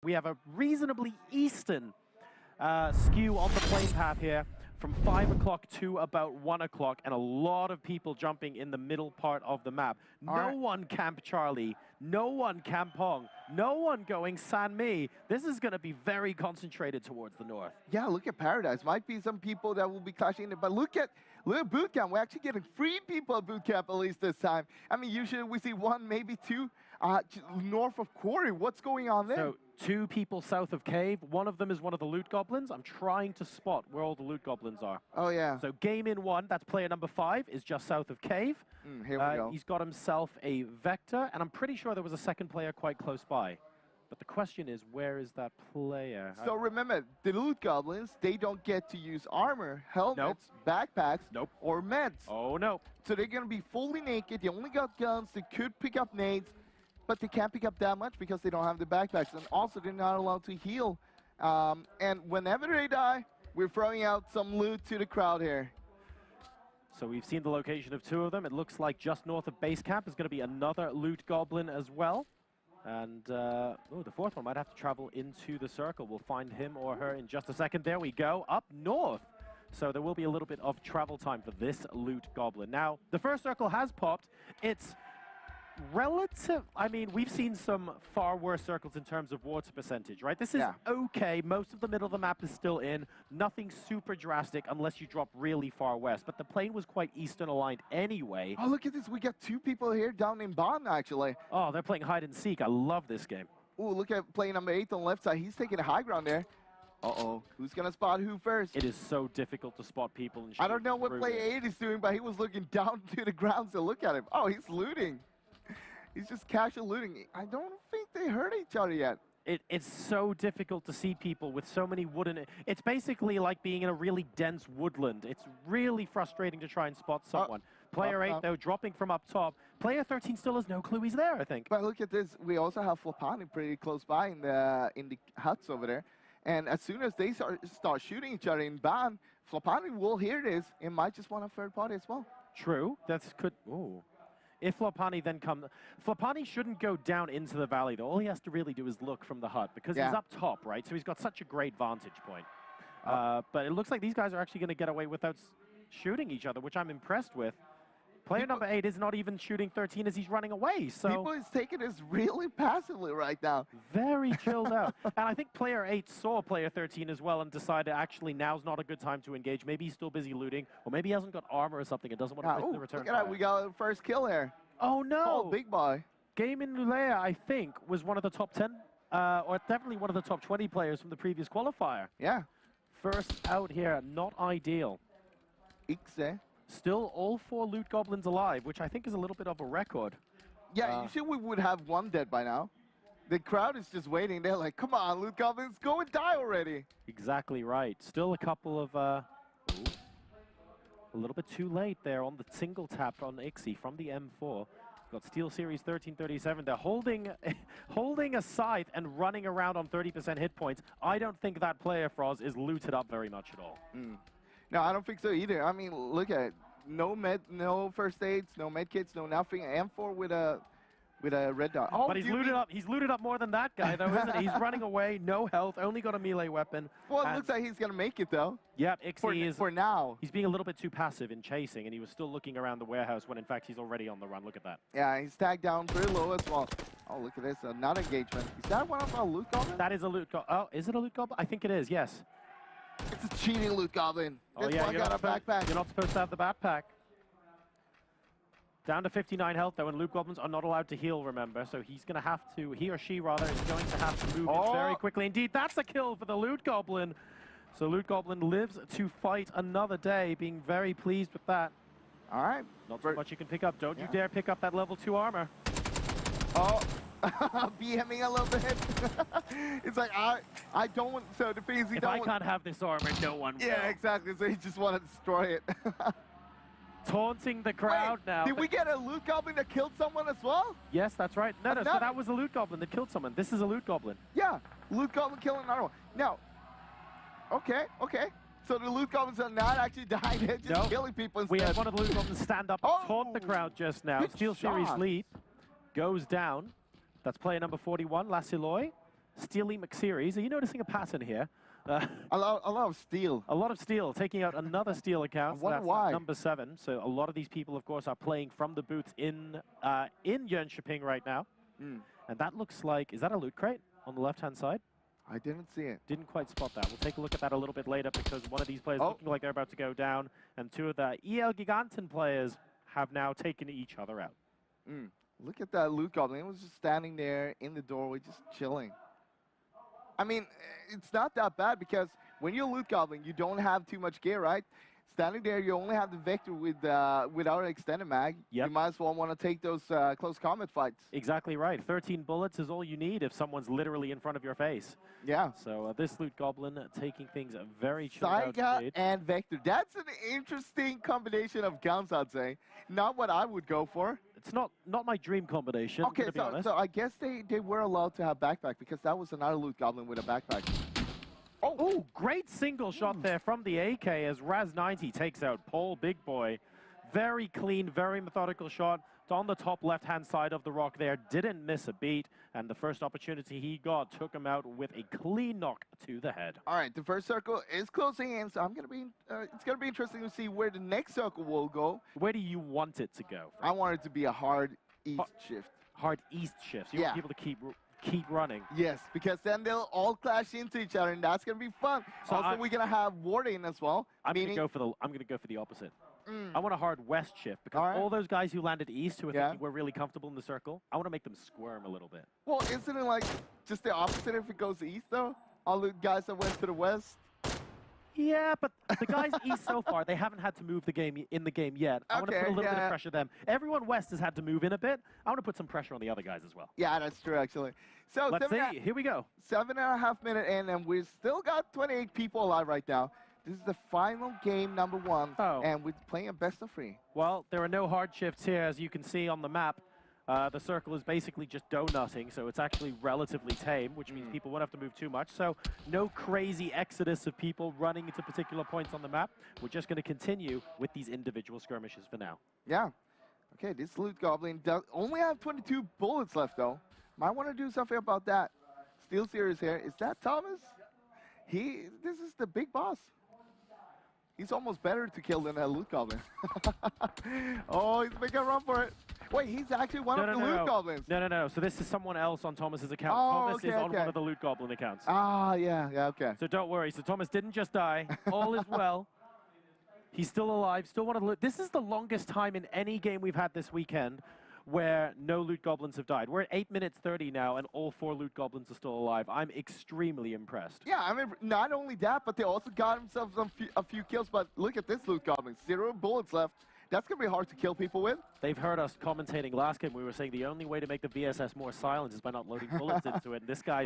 We have a reasonably eastern skew on the plane path here from 5 o'clock to about 1 o'clock, and a lot of people jumping in the middle part of the map. No one camp Charlie, no one camp Hong, no one going San Mi. This is going to be very concentrated towards the north. Yeah, look at Paradise. Might be some people that will be clashing it, but look at boot camp. We're actually getting 3 people at boot camp at least this time. I mean, usually we see 1, maybe 2 north of Quarry. What's going on there? So 2 people south of Cave. One of them is one of the Loot Goblins. I'm trying to spot where all the Loot Goblins are. Oh, yeah. So game in 1, that's player number 5, is just south of Cave. Here we go. He's got himself a Vector, and I'm pretty sure there was a second player quite close by. But the question is, where is that player? So remember, the Loot Goblins, they don't get to use armor, helmets, backpacks, or meds. Oh, no. So they're going to be fully naked. They only got guns. They could pick up nades, but they can't pick up that much because they don't have the backpacks. And also, they're not allowed to heal. And whenever they die, we're throwing out some loot to the crowd here. So we've seen the location of 2 of them. It looks like just north of base camp is going to be another Loot Goblin as well. And the 4th one might have to travel into the circle. We'll find him or her in just a second. There we go, up north. So there will be a little bit of travel time for this Loot Goblin. Now, the first circle has popped. It's relative. I mean, we've seen some far worse circles in terms of water percentage, right? This is okay. Most of the middle of the map is still in. Nothing super drastic unless you drop really far west. But the plane was quite eastern aligned anyway. Oh, look at this. We got 2 people here down in Bond, actually. Oh, they're playing hide and seek. I love this game. Oh, look at player number 8 on the left side. He's taking a high ground there. Uh-oh. Who's going to spot who first? It is so difficult to spot people. And I don't know what player 8 is doing, but he was looking down to the ground to look at him. Oh, he's looting. He's just casual looting. I don't think they hurt each other yet. It's so difficult to see people with so many wooden... It's basically like being in a really dense woodland. It's really frustrating to try and spot someone. Player 8, though, dropping from up top. Player 13 still has no clue he's there, I think. But look at this. We also have Flopani pretty close by in the huts over there. And as soon as they start shooting each other in ban, Flopani will hear this and might just want a third party as well. True. That's could... Ooh. If Flopani then comes... Flopani shouldn't go down into the valley, though. All he has to really do is look from the hut, because he's up top, right? So he's got such a great vantage point. But it looks like these guys are actually going to get away without shooting each other, which I'm impressed with. Player number 8 is not even shooting 13 as he's running away, so... People is taking this really passively right now. Very chilled out. And I think player 8 saw player 13 as well and decided actually now's not a good time to engage. Maybe he's still busy looting, or maybe he hasn't got armor or something and doesn't want to risk the return. Look at that, we got a first kill here. Oh no! Oh, big boy. Game in Lulea, I think, was one of the top 10, or definitely one of the top 20 players from the previous qualifier. Yeah. First out here, not ideal. Ixe. Still all 4 Loot Goblins alive, which I think is a little bit of a record. Yeah, usually we would have 1 dead by now. The crowd is just waiting. They're like, come on, Loot Goblins, go and die already. Exactly right. Still a couple of... a little bit too late there on the single tap on Ixe from the M4. Got SteelSeries 1337. They're holding a scythe and running around on 30% hit points. I don't think that player, Frosz, is looted up very much at all. No, I don't think so either. I mean, look at it. No first aids, no med kits, no nothing. M4 with a red dot. Oh, but he's looted up. He's looted up more than that guy, though, isn't he? He's running away, no health, only got a melee weapon. Well, it looks like he's gonna make it though. Yep, Ixe is for now. He's being a little bit too passive in chasing, and he was still looking around the warehouse when in fact he's already on the run. Look at that. Yeah, he's tagged down pretty low as well. Oh, look at this, another engagement. Is that one of our Loot Goblins? That is a Loot Goblin. Oh, is it a Loot Goblin? I think it is. Yes. It's a cheating Loot Goblin. Oh yeah, you're not supposed to have the backpack. Down to 59 health, though, and Loot Goblins are not allowed to heal, remember. So he's going to have to, he or she, rather, is going to have to move in very quickly. Indeed, that's a kill for the Loot Goblin. So Loot Goblin lives to fight another day, being very pleased with that. All right. Not so much you can pick up. Don't you dare pick up that level 2 armor. Oh, BMing a little bit. It's like, I don't want, so the thing is, if I can't have this armor, no one will. Yeah, exactly. So he just want to destroy it. Taunting the crowd now. Did we get a Loot Goblin that killed someone as well? Yes, that's right. No, so that was a Loot Goblin that killed someone. This is a Loot Goblin. Yeah, Loot Goblin killing another one. Now, okay. So the Loot Goblins are not actually dying, they're just killing people instead. We had one of the Loot Goblins stand up and taunt the crowd just now. SteelSeries lead goes down. That's player number 41, Lassiloy. Steely McSeries. Are you noticing a pattern here? A lot of steel. A lot of steel, taking out another steel account. I wonder That's why. number 7. So a lot of these people, of course, are playing from the booths in Jönköping right now. And that looks like, is that a loot crate on the left-hand side? I didn't see it. Didn't quite spot that. We'll take a look at that a little bit later because one of these players looking like they're about to go down, and 2 of the EL Giganten players have now taken each other out. Look at that Loot Goblin. It was just standing there in the doorway, just chilling. I mean, it's not that bad because when you're a Loot Goblin, you don't have too much gear, right? Standing there, you only have the Vector without an extended mag. Yep. You might as well want to take those close combat fights. Exactly right. 13 bullets is all you need if someone's literally in front of your face. Yeah. So this Loot Goblin taking things very chilled out. Saiga and Vector. That's an interesting combination of guns, I'd say. Not what I would go for. It's not my dream combination, Okay, to be honest. so I guess they were allowed to have backpack because that was another Loot Goblin with a backpack. Oh, great single shot there from the AK as Raz90 takes out Paul Big Boy. Very clean, very methodical shot. On the top left-hand side of the rock there, didn't miss a beat, and the first opportunity he got took him out with a clean knock to the head. All right, the first circle is closing in, so it's gonna be interesting to see where the next circle will go. Where do you want it to go? I want it to be a hard east shift. Hard east shift. So you want people to keep running. Yes, because then they'll all clash into each other, and that's gonna be fun. So also, we're gonna have Warden as well. I'm gonna go for the opposite. I want a hard west shift because all those guys who landed east who are thinking we're really comfortable in the circle, I want to make them squirm a little bit. Well, isn't it like just the opposite if it goes east though? All the guys that went to the west. Yeah, but the guys east so far, they haven't had to move the game yet. I want to put a little bit of pressure on them. Everyone west has had to move in a bit. I want to put some pressure on the other guys as well. Yeah, that's true actually. So let's see. Here we go. 7.5 minutes in, and we've still got 28 people alive right now. This is the final game, number 1, and we're playing a best of 3. Well, there are no hard shifts here, as you can see on the map. The circle is basically just donutting, so it's actually relatively tame, which means people won't have to move too much. So no crazy exodus of people running into particular points on the map. We're just going to continue with these individual skirmishes for now. Yeah. Okay, this Loot Goblin does only have 22 bullets left, though. Might want to do something about that. SteelSeries here. Is that Thomas? This is the big boss. He's almost better to kill than a Loot Goblin. Oh, he's making a run for it. Wait, he's actually one of the Loot Goblins. No. So this is someone else on Thomas's account. Thomas is on one of the Loot Goblin accounts. Ah, yeah, okay. So don't worry. So Thomas didn't just die. All is well. He's still alive. Still one of the loot. This is the longest time in any game we've had this weekend where no Loot Goblins have died. We're at 8 minutes 30 now, and all 4 Loot Goblins are still alive. I'm extremely impressed. Yeah, I mean, not only that, but they also got themselves a few kills. But look at this Loot Goblin. 0 bullets left. That's going to be hard to kill people with. They've heard us commentating last game. We were saying the only way to make the VSS more silent is by not loading bullets into it. And this guy,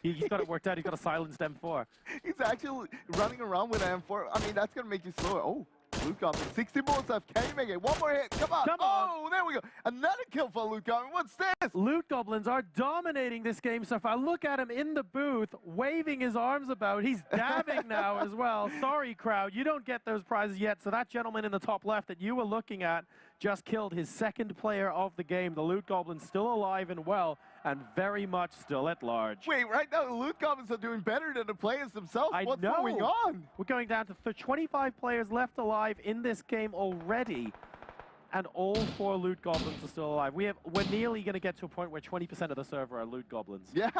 he's got it worked out. He's got a silenced M4. He's actually running around with an M4. I mean, that's going to make you slower. Oh. Loot Goblin, 60 bullets left. Can you make it? One more hit. Come on. Oh, there we go. Another kill for Loot Goblin. What's this? Loot Goblins are dominating this game so far. Look at him in the booth, waving his arms about. He's dabbing now as well. Sorry, crowd. You don't get those prizes yet. So that gentleman in the top left that you were looking at just killed his 2nd player of the game. The Loot Goblin's still alive and well, and very much still at large. Wait, right now the Loot Goblins are doing better than the players themselves. What's know. Going on? We're going down to 25 players left alive in this game already, and all 4 Loot Goblins are still alive. We're nearly going to get to a point where 20% of the server are Loot Goblins. Yeah.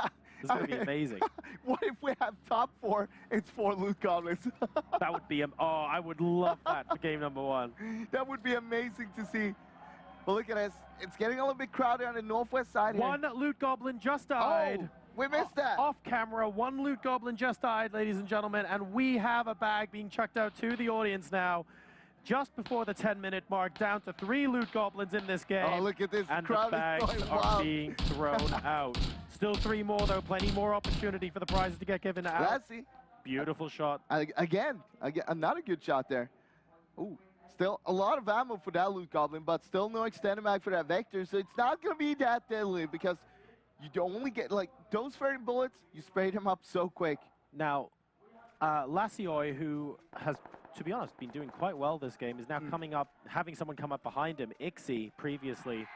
This is going to be amazing. What if we have top 4, it's 4 Loot Goblins? That would be, I would love that for game number 1. That would be amazing to see. But look at this. It's getting a little bit crowded on the northwest side here. 1 Loot Goblin just died. Oh, we missed that. Off camera, 1 Loot Goblin just died, ladies and gentlemen, and we have a bag being chucked out to the audience now. Just before the 10-minute mark, down to 3 Loot Goblins in this game. Oh, look at this. And crowd the bags are being thrown out. Still 3 more, though. Plenty more opportunity for the prizes to get given out. Let's see. Beautiful shot. Again, another good shot there. Ooh. Still a lot of ammo for that Loot Goblin, but still no extended mag for that Vector, so it's not going to be that deadly because you don't only get, like, those 30 bullets, you sprayed him up so quick. Now, Lasioy, who has, to be honest, been doing quite well this game, is now coming up, having someone come up behind him. Ixie, previously,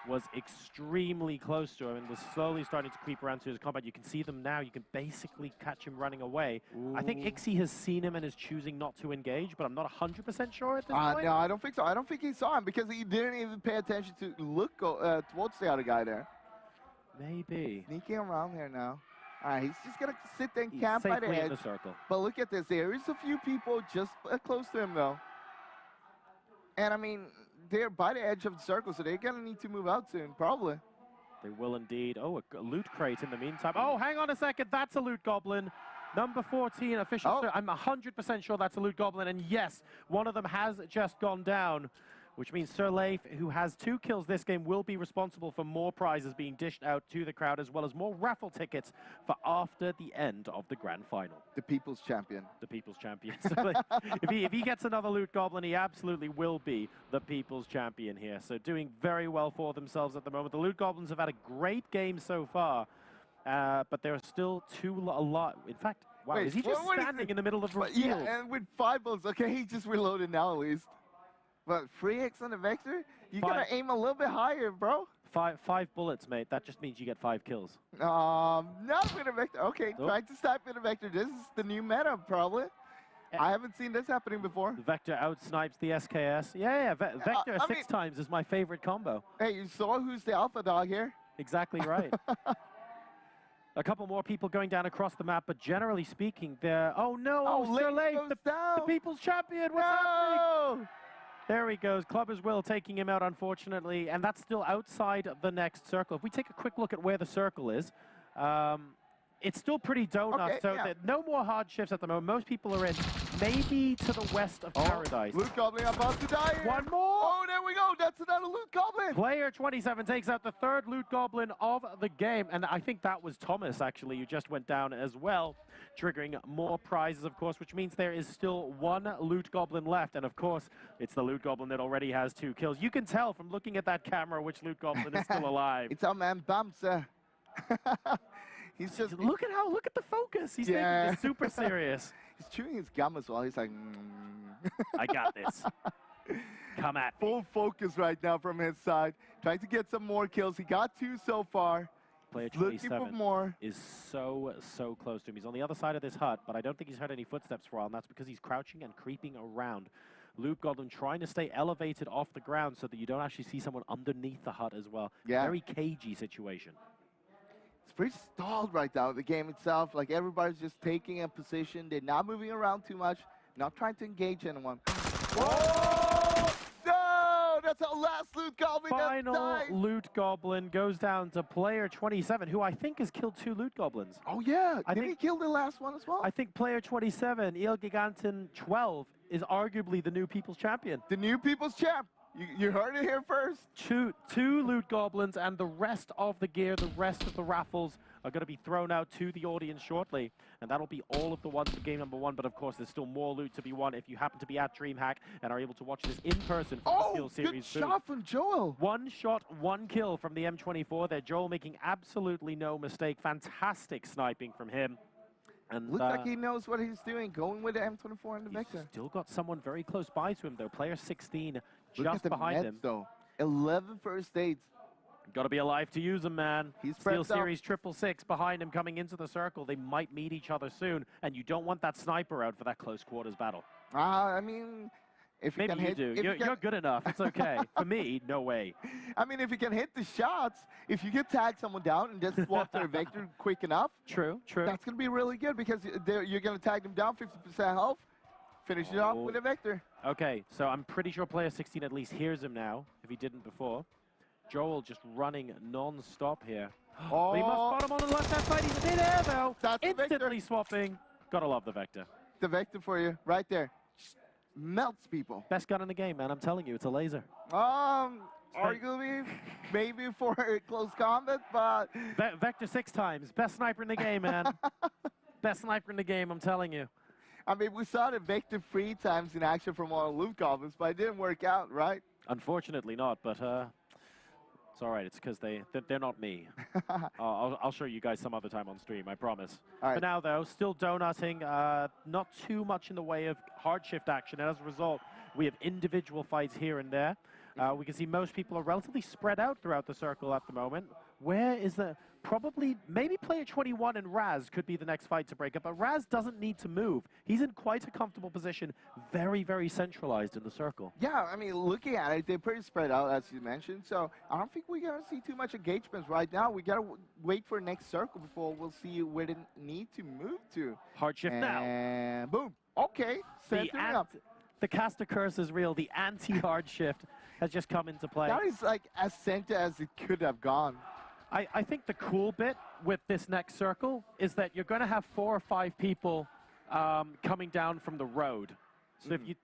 was extremely close to him and was slowly starting to creep around to his combat. You can see them now. You can basically catch him running away. Ooh. I think Ixie has seen him and is choosing not to engage, but I'm not 100% sure at this point. No, I don't think so. I don't think he saw him because he didn't even pay attention to look towards the other guy there. Maybe. Sneaking around here now. All right, he's just going to sit there and camp by the edge. In the circle. But look at this. There is a few people just close to him, though. And, I mean, they're by the edge of the circle, so they're going to need to move out soon, probably. They will indeed. Oh, a loot crate in the meantime. Oh, hang on a second. That's a loot goblin. Number 14, official. I'm 100% sure that's a loot goblin. And yes, one of them has just gone down, which means Sir Leif, who has 2 kills this game, will be responsible for more prizes being dished out to the crowd, as well as more raffle tickets for after the end of the grand final. The People's Champion. The People's Champion. So if he gets another loot goblin, he absolutely will be the People's Champion here. So doing very well for themselves at the moment. The loot goblins have had a great game so far, but there are still a lot. In fact, wow, Wait, is he just standing in the middle of the field? Yeah, and with 5 bullets. Okay, he just reloaded now at least. But 3x on the Vector? You gotta aim a little bit higher, bro. Five bullets, mate. That just means you get 5 kills. Not with a Vector. Okay, trying to snipe with a Vector. This is the new meta, probably. I haven't seen this happening before. The Vector outsnipes the SKS. Yeah, Vector 6 times is my favorite combo. Hey, you saw who's the alpha dog here? Exactly right. A couple more people going down across the map, but generally speaking, they're... Oh, no! Sir Leif, the People's Champion! What's happening? There he goes. Clubber's Will taking him out, unfortunately, and that's still outside the next circle. If we take a quick look at where the circle is, it's still pretty donut, no more hard shifts at the moment. Most people are in, maybe to the west of Paradise. Loot Goblin about to die here. One more! Oh, there we go. That's another Loot Goblin. Player 27 takes out the 3rd Loot Goblin of the game, and I think that was Thomas, actually, who just went down as well, triggering more prizes, of course, which means there is still 1 Loot Goblin left, and of course, it's the Loot Goblin that already has 2 kills. You can tell from looking at that camera which Loot Goblin is still alive. It's our man Bumps. He's just look at the focus. He's taking this super serious. He's chewing his gum as well. He's like, I got this. Come at me. Full focus right now from his side. Trying to get some more kills. He got 2 so far. Player 27 looking for more. Is so close to him. He's on the other side of this hut, but I don't think he's heard any footsteps for a while, and that's because he's crouching and creeping around. Loot Goblin trying to stay elevated off the ground so that you don't actually see someone underneath the hut as well. Yeah. Very cagey situation. It's pretty stalled right now, the game itself. Like, everybody's just taking a position. They're not moving around too much, not trying to engage anyone. Whoa! No! That's our last Loot Goblin. Final Loot Goblin goes down to player 27, who I think has killed 2 Loot Goblins. Oh, yeah. Did he kill the last one as well? I think player 27, Il Gigantin 12, is arguably the new People's Champion. The new People's Champ. You heard it here first. Two Loot Goblins, and the rest of the gear, the rest of the raffles are going to be thrown out to the audience shortly. And that'll be all of the ones for game number 1. But of course, there's still more loot to be won if you happen to be at DreamHack and are able to watch this in person from the SteelSeries. Good shot from Joel. 1 shot, 1 kill from the M24 there. Joel making absolutely no mistake. Fantastic sniping from him. And looks like he knows what he's doing, going with the M24 and the Vector. Still got someone very close by to him, though. Player 16 Look just behind him. Though. 11 first aids. Got to be alive to use him, man. He's SteelSeries 666 behind him coming into the circle. They might meet each other soon, and you don't want that sniper out for that close quarters battle. I mean, if you maybe can you hit, do. You're good enough. It's okay. For me, no way. I mean, if you can hit the shots, if you can tag someone down and just swap their Vector quick enough. True. That's going to be really good because you're going to tag them down 50% health, finish it off with a Vector. Okay, so I'm pretty sure player 16 at least hears him now, if he didn't before. Joel just running non-stop here. Oh. But he must spot him on the left-hand side. He's in air, though. That's instantly swapping. Gotta love the Vector. The Vector for you, right there. Just melts people. Best gun in the game, man. I'm telling you, it's a laser. Arguably, maybe for close combat, but... Vector 6 times. Best sniper in the game, man. Best sniper in the game, I'm telling you. I mean, we saw the Vector 3 times in action from all Loot Goblins, but it didn't work out, right? Unfortunately not, but it's all right. It's because they're not me. I'll show you guys some other time on stream, I promise. All right. For now, though, still donutting. Not too much in the way of hard shift action, and as a result, we have individual fights here and there. We can see most people are relatively spread out throughout the circle at the moment. Where is the... Probably, maybe player 21 and Raz could be the next fight to break up, but Raz doesn't need to move. He's in quite a comfortable position, very, very centralized in the circle. Yeah, I mean, looking at it, they're pretty spread out, as you mentioned, so I don't think we're going to see too much engagements right now. We got to wait for next circle before we'll see where they need to move to. Hard shift now. And boom. Okay, the caster curse is real. The anti-hard shift has just come into play. That is like as center as it could have gone. I think the cool bit with this next circle is that you're going to have 4 or 5 people coming down from the road.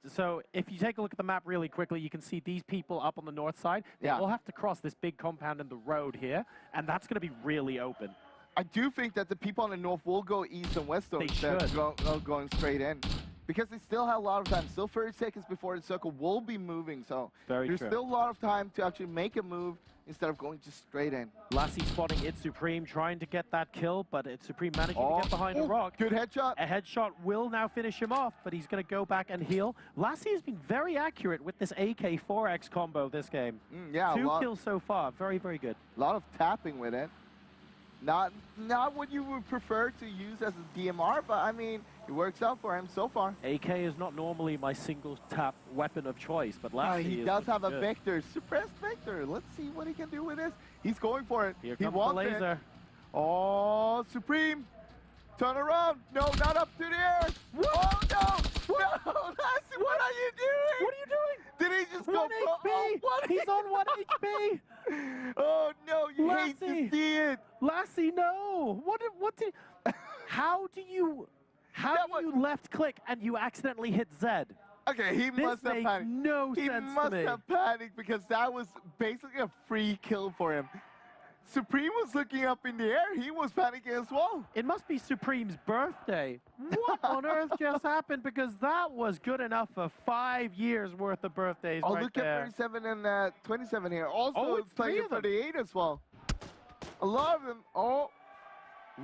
So if you take a look at the map really quickly, you can see these people up on the north side. They all have to cross this big compound in the road here, and that's going to be really open. I do think that the people on the north will go east and west, though, instead of going straight in. Because they still have a lot of time. Still 30 seconds before the circle will be moving, so there's still a lot of time to actually make a move instead of going just straight in. Lassie spotting It's Supreme, trying to get that kill, but It's Supreme managing to get behind a rock. Good headshot. A headshot will now finish him off, but he's going to go back and heal. Lassie has been very accurate with this AK-4X combo this game. 2 kills so far. Very, very good. A lot of tapping with it. Not what you would prefer to use as a DMR, but I mean, it works out for him so far. AK is not normally my single tap weapon of choice, but Lassie he does have a Vector, suppressed Vector. Let's see what he can do with this. He's going for it. Here comes the laser. It. Oh, Supreme. Turn around. No, not up to the air. Oh, no. No, Lassie, what are you doing? What are you doing? Did he just 1 go HP? He's on 1 HP. Oh, no, you hate to see it. Lassie, no. How do you left click and you accidentally hit Z? Okay, he must have panicked. No sense to me. He must have panicked because that was basically a free kill for him. Supreme was looking up in the air. He was panicking as well. It must be Supreme's birthday. What on earth just happened? Because that was good enough for 5 years worth of birthdays right look there. At 37 and 27 here. Also, it's playing 38 as well. A lot of them.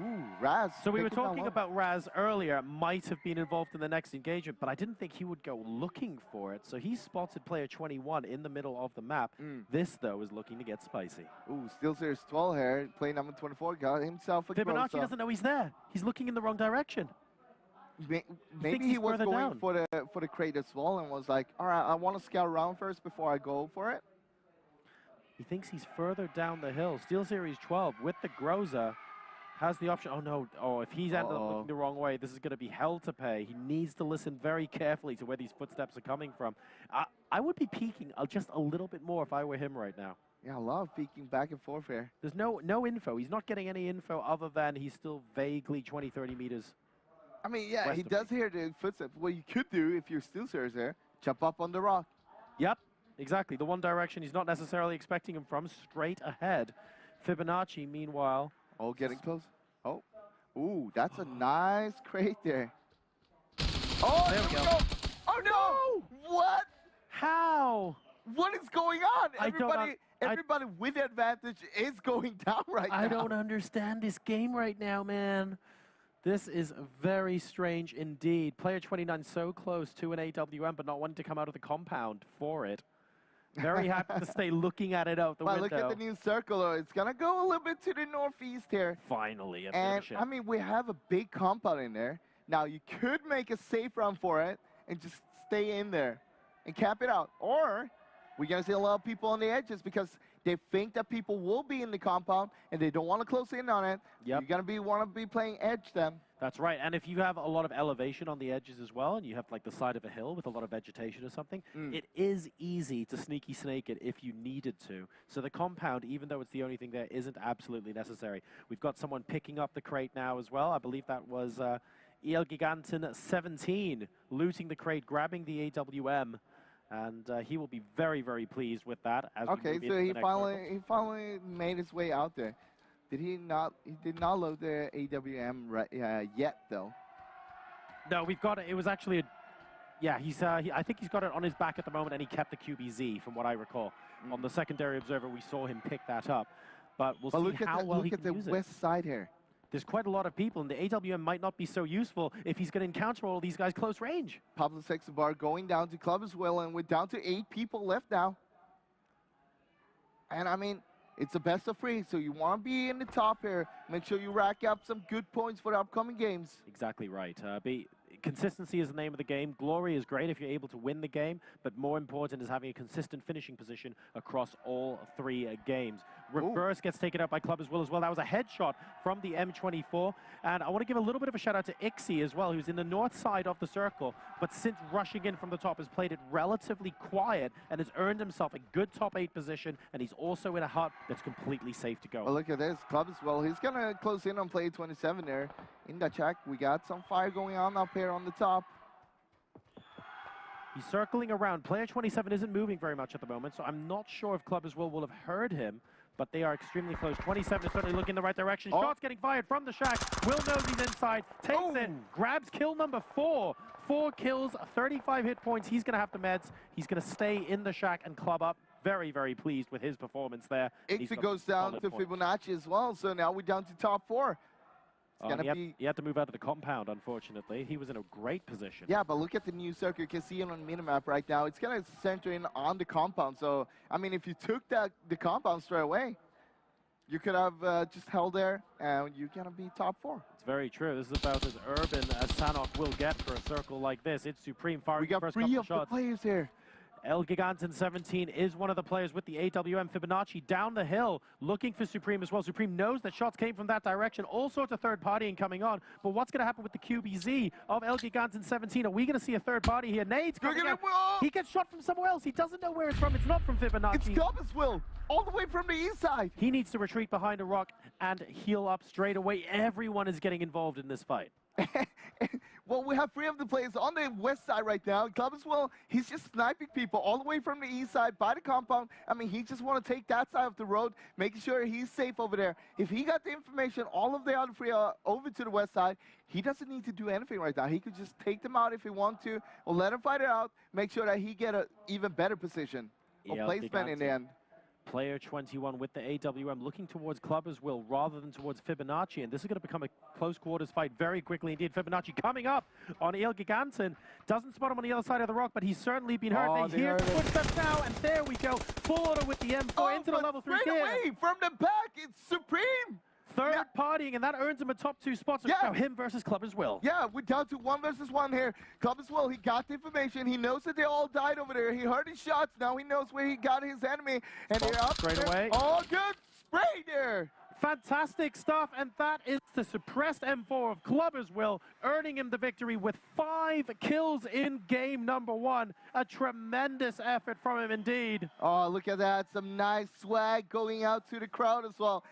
Ooh, Raz. So we were talking about Raz earlier, might have been involved in the next engagement, but I didn't think he would go looking for it. So he spotted player 21 in the middle of the map. This, though, is looking to get spicy. Ooh, SteelSeries 12 here, player number 24, got himself a Fibonacci doesn't know he's there. He's looking in the wrong direction. Maybe he was going for the crate as well and was like, all right, I want to scout around first before I go for it. He thinks he's further down the hill. SteelSeries 12 with the Groza has the option. Oh, no. Oh, if he's ended up looking the wrong way, this is going to be hell to pay. He needs to listen very carefully to where these footsteps are coming from. I would be peeking just a little bit more if I were him right now. Yeah, a lot of peeking back and forth here. There's no info. He's not getting any info other than he's still vaguely 20, 30 meters. I mean, yeah, he does hear the footsteps. What you could do if you're SteelSeries there, jump up on the rock. Yep, exactly. The one direction he's not necessarily expecting him from, straight ahead. Fibonacci, meanwhile. Oh, getting close. Oh. Ooh, that's a nice crate there. Oh, there we go. Oh, no! What? How? What is going on? Everybody with advantage is going down right now. I don't understand this game right now, man. This is very strange indeed. Player 29 so close to an AWM, but not wanting to come out of the compound for it. Very happy to stay looking at it out the window. Look at the new circle. It's going to go a little bit to the northeast here. Finally, a finish. I mean, we have a big compound in there. Now, you could make a safe run for it and just stay in there and cap it out. Or we're going to see a lot of people on the edges because they think that people will be in the compound and they don't want to close in on it. You're going to want to be playing edge then. That's right. And if you have a lot of elevation on the edges as well, and you have like the side of a hill with a lot of vegetation or something, it is easy to sneaky snake it if you needed to. So the compound, even though it's the only thing there, isn't absolutely necessary. We've got someone picking up the crate now as well. I believe that was El Giganten 17 looting the crate, grabbing the AWM. And he will be very, very pleased with that. As okay, so he finally made his way out there. Did he not? He did not load the AWM yet, though. No, we've got it. It was actually yeah. I think he's got it on his back at the moment, and he kept the QBZ, from what I recall. On the secondary observer, we saw him pick that up. But we'll see how well he can use it. Look at the west side here. There's quite a lot of people, and the AWM might not be so useful if he's going to encounter all these guys close range. Pablo Sexabar going down to club as well, and we're down to 8 people left now. And I mean, it's a best of 3, so you want to be in the top here. Make sure you rack up some good points for the upcoming games. Exactly right. Consistency is the name of the game. Glory is great if you're able to win the game, but more important is having a consistent finishing position across all 3 games. Reverse gets taken out by Club as well. That was a headshot from the M24. And I want to give a little bit of a shout out to Ixie as well, who's in the north side of the circle, but since rushing in from the top has played it relatively quiet and has earned himself a good top 8 position, and he's also in a hut that's completely safe to go. Well, look at this. Club as well. He's going to close in on play 27 there. In that check, we got some fire going on up here on the top. He's circling around. Player 27 isn't moving very much at the moment, so I'm not sure if Club as well will have heard him, but they are extremely close. 27 is certainly looking in the right direction. Shots getting fired from the shack. Will knows he's inside. Takes it. Grabs kill number 4. 4 kills, 35 hit points. He's going to have the meds. He's going to stay in the shack and club up. Very, very pleased with his performance there. Ixie goes down to Fibonacci as well, so now we're down to top 4. He had to move out of the compound, unfortunately. He was in a great position. Yeah, but look at the new circle. You can see it on the minimap right now. It's going to center in on the compound. So, I mean, if you took the compound straight away, you could have just held there, and you're going to be top 4. It's very true. This is about as urban as Sanok will get for a circle like this. It's Supreme firing the first couple of shots. We got 3 of the players here. El Giganten 17 is one of the players with the AWM. Fibonacci down the hill looking for Supreme as well. Supreme knows that shots came from that direction. All sorts of third partying coming on. But what's going to happen with the QBZ of El Giganten 17? Are we going to see a third party here? Nades coming out. He gets shot from somewhere else. He doesn't know where it's from. It's not from Fibonacci. It's Gobbles Will, all the way from the east side. He needs to retreat behind a rock and heal up straight away. Everyone is getting involved in this fight. Well, we have 3 of the players on the west side right now. Club as well, he's just sniping people all the way from the east side by the compound. I mean, he just want to take that side of the road, making sure he's safe over there. If he got the information, all of the other 3 are over to the west side, he doesn't need to do anything right now. He could just take them out if he wants to, or let him fight it out, make sure that he get an even better position or placement in the end. Player 21 with the AWM looking towards Club as well rather than towards Fibonacci, and this is going to become a close quarters fight very quickly indeed. Fibonacci coming up on El Giganten, doesn't spot him on the other side of the rock, but he's certainly been hurt. They hear footsteps now, and there we go. Full auto with the M4 into the level 3 kill. Away from the back, it's Supreme. Third partying, and that earns him a top 2 spot. So now him versus Club as well. Yeah, we're down to 1 versus 1 here. Club as well, he got the information. He knows that they all died over there. He heard his shots. Now he knows where he got his enemy. And they're up straight away. Oh, good spray there. Fantastic stuff, and that is the suppressed M4 of Club as well, earning him the victory with 5 kills in game number 1. A tremendous effort from him indeed. Oh, look at that. Some nice swag going out to the crowd as well.